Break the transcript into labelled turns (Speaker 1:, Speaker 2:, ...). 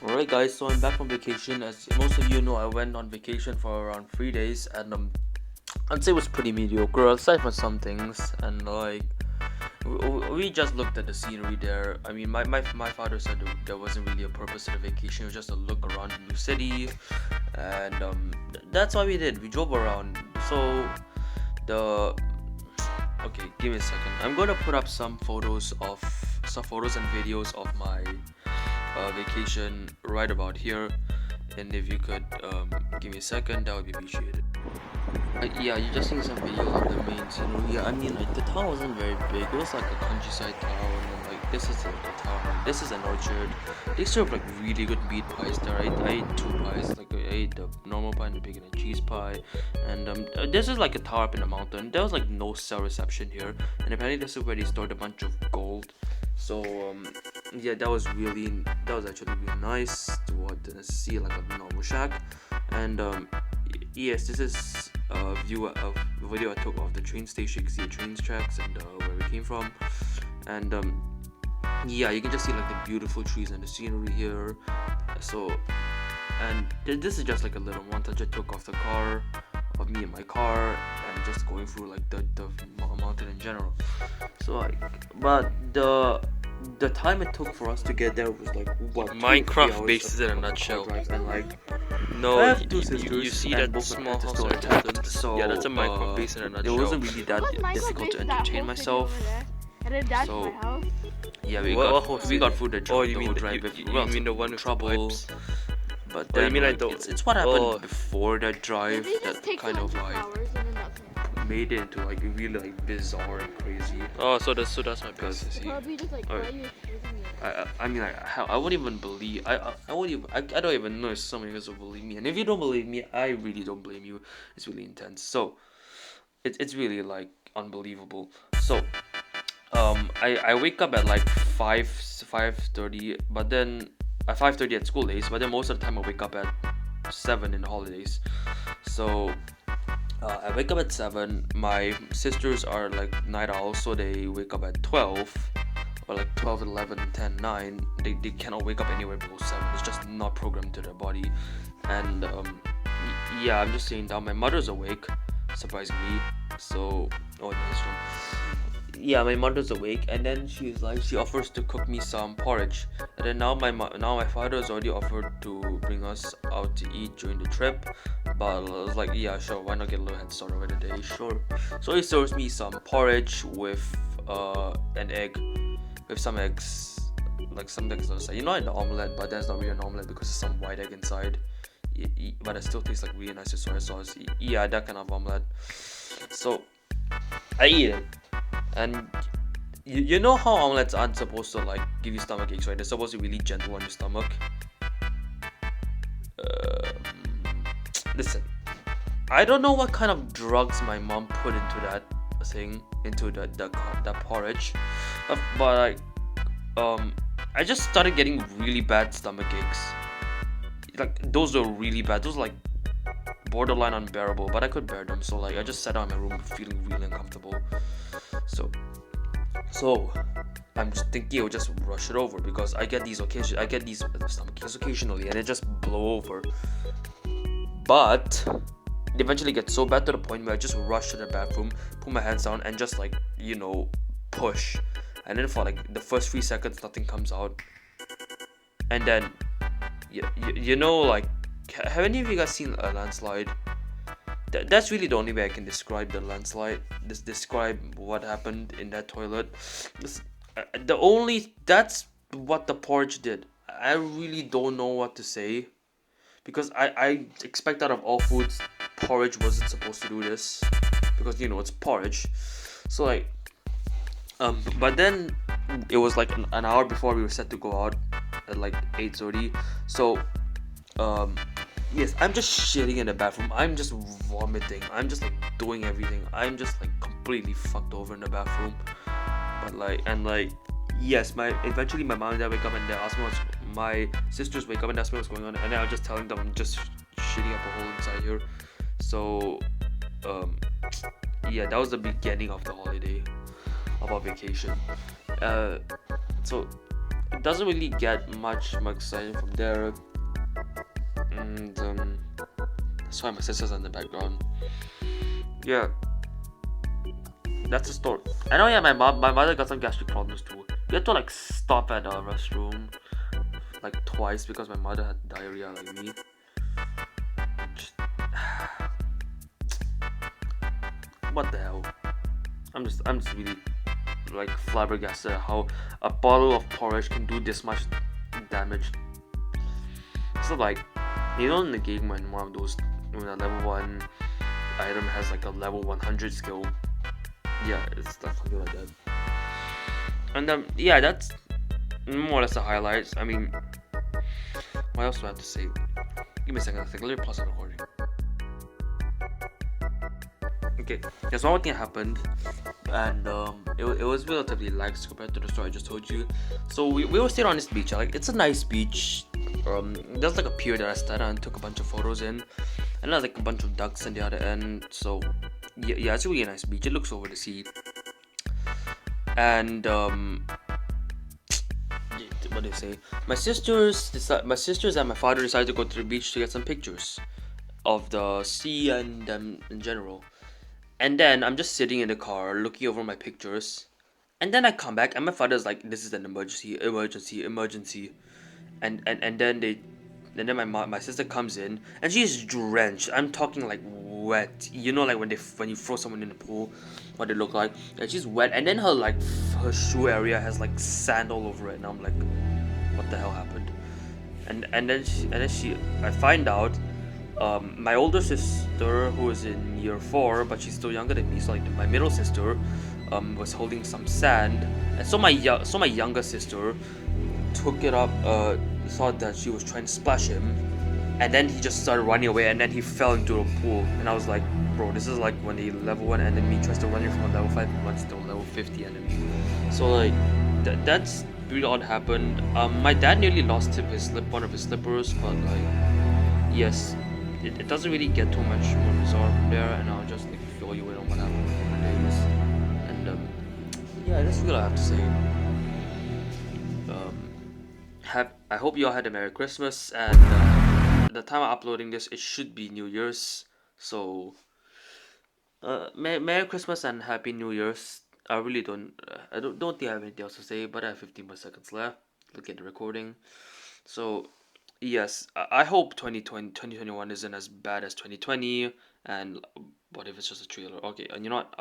Speaker 1: Alright guys, so I'm back from vacation. As most of you know, I went on vacation for around 3 days, and I'd say it was pretty mediocre aside from some things. And we just looked at the scenery there. I mean, my father said there wasn't really a purpose to the vacation. It was just to look around the new city, and that's what we did. We drove around. So the okay, give me a second. I'm gonna put up some photos and videos of my vacation right about here, and if you could give me a second, that would be appreciated. Yeah, you're just seeing some videos of the main scenery. Yeah, I mean, like, the town wasn't very big. It was like a countryside town, and like this is like a town. This is an orchard. They serve like really good meat pies there. I ate two pies. Like I ate the normal pie and the bacon and cheese pie. And this is like a tower up in the mountain. There was like no cell reception here, and apparently this is where they stored a bunch of gold. So yeah, that was actually really nice to see like a normal shack. And yes, this is a video I took of the train station. You can see the train tracks and where we came from. And yeah, you can just see like the beautiful trees and the scenery here. So and this is just like a little montage I took of the car, of me in my car, and just going through like the mountain in general. So like, but the time it took for us to get there was like what, 2 3
Speaker 2: Minecraft
Speaker 1: hours
Speaker 2: bases in a
Speaker 1: of car
Speaker 2: nutshell.
Speaker 1: drives. And like,
Speaker 2: No,
Speaker 1: I have two sisters,
Speaker 2: you see
Speaker 1: and
Speaker 2: that
Speaker 1: both of
Speaker 2: small
Speaker 1: them are
Speaker 2: house
Speaker 1: still
Speaker 2: there,
Speaker 1: attached. So
Speaker 2: yeah, that's a Minecraft base in a
Speaker 1: it
Speaker 2: nutshell.
Speaker 1: wasn't really that difficult to entertain myself. So yeah, we got through the,
Speaker 2: Oh,
Speaker 1: the
Speaker 2: you
Speaker 1: whole
Speaker 2: mean
Speaker 1: drive with
Speaker 2: you mean the one with the
Speaker 1: trouble.
Speaker 2: pipes?
Speaker 1: But
Speaker 2: Oh, you
Speaker 1: then
Speaker 2: mean like
Speaker 1: it's what happened
Speaker 2: oh.
Speaker 1: before that drive that kind of like made it into like really like bizarre and crazy.
Speaker 2: Oh, so that's my
Speaker 1: Because
Speaker 2: base.
Speaker 1: see,
Speaker 3: Probably just like
Speaker 1: Alright.
Speaker 3: why you excusing me?
Speaker 1: I mean, like, how I wouldn't even believe I wouldn't even I don't even know if some of you guys will believe me. And if you don't believe me, I really don't blame you. It's really intense. So it's really like unbelievable. So I wake up at like 5:30, but then at 5:30 at school days, but then most of the time I wake up at 7 in the holidays. So I wake up at 7. My sisters are like night owls, so they wake up at 12, or like 12, 11, 10, 9. They cannot wake up anywhere below 7. It's just not programmed to their body. And yeah, I'm just sitting down. My mother's awake, surprisingly. So, oh, nice one. Yeah, my mother's awake, and then she offers to cook me some porridge. And then now my father has already offered to bring us out to eat during the trip. But I was like, yeah, sure, why not get a little head start over the day? Sure. So he serves me some porridge with an egg, with some eggs, like some eggs on the side. You know, an omelette, but that's not really an omelette because there's some white egg inside. But it still tastes like really nice with soy sauce. Yeah, that kind of omelette. So I eat it. And you know how omelets aren't supposed to like give you stomach aches, right? They're supposed to be really gentle on your stomach. Listen, I don't know what kind of drugs my mom put into that thing, into that porridge, but like, I just started getting really bad stomach aches. Like, those are really bad. Those are like borderline unbearable, but I could bear them. So like, I just sat down in my room feeling really uncomfortable. So I'm just thinking I'll just rush it over because I get these stomach aches occasionally, and it just blow over. But it eventually gets so bad to the point where I just rush to the bathroom, put my hands down, and just like, push. And then for like the first 3 seconds, nothing comes out. And then, like, have any of you guys seen a landslide? That's really the only way I can describe the landslide. Describe what happened in that toilet. That's what the porridge did. I really don't know what to say, because I expect out of all foods, porridge wasn't supposed to do this, because it's porridge. So like, but then it was like an hour before we were set to go out at like 8:30. So yes, I'm just shitting in the bathroom. I'm just vomiting. I'm just like doing everything. I'm just like completely fucked over in the bathroom. But yes, eventually my mom and dad wake up and they ask me my sisters wake up and ask me what's going on, and then I was just telling them I'm just shitting up a hole inside here. So yeah, that was the beginning of the holiday, of our vacation. So it doesn't really get much more exciting from there. And that's why my sister's in the background. Yeah, that's the story. I know. Yeah, my mother got some gastric problems too. We had to like stop at a restroom like twice because my mother had diarrhea like me. Just- what the hell? I'm just really like flabbergasted at how a bottle of porridge can do this much damage. It's not like you know in the game when one of those when a level 1 item has like a level 100 skill. Yeah, it's definitely like that. And yeah, that's more or less the highlights. I mean, what else do I have to say? Give me a second. I think let me pause the recording. Okay, there's one more thing that happened, and it was relatively lax compared to the story I just told you. So we were staying on this beach. Like it's a nice beach. There's like a pier that I stayed on and took a bunch of photos in, and there's like a bunch of ducks on the other end. So yeah, it's a really nice beach. It looks over the sea, and what do you say? My sisters and my father decided to go to the beach to get some pictures of the sea and them in general. And then I'm just sitting in the car looking over my pictures. And then I come back and my father's like, this is an emergency, emergency, emergency. And then my sister comes in and she's drenched. I'm talking like wet. You know like when you throw someone in the pool, what they look like. And she's wet and then her shoe area has like sand all over it and I'm like, what the hell happened? And then she I find out my older sister who is in year 4 but she's still younger than me, so like my middle sister was holding some sand, and so my younger sister took it up, saw that she was trying to splash him, and then he just started running away and then he fell into the pool, and I was like, bro, this is like when a level 1 enemy tries to run you from a level 5 and runs to a level 50 enemy. So like that's really odd happened. My dad nearly lost one of his slippers, but like yes, it doesn't really get too much more bizarre from there, and I'll just like fill you in on what happened over the days. And yeah, that's what I have to say. I hope you all had a Merry Christmas, and the time I'm uploading this, it should be New Year's. So, Merry Christmas and Happy New Year's. I really don't think I have anything else to say, but I have 15 more seconds left. Look at the recording. So, yes, I hope 2021 isn't as bad as 2020. And what if it's just a trailer? Okay, and you know what?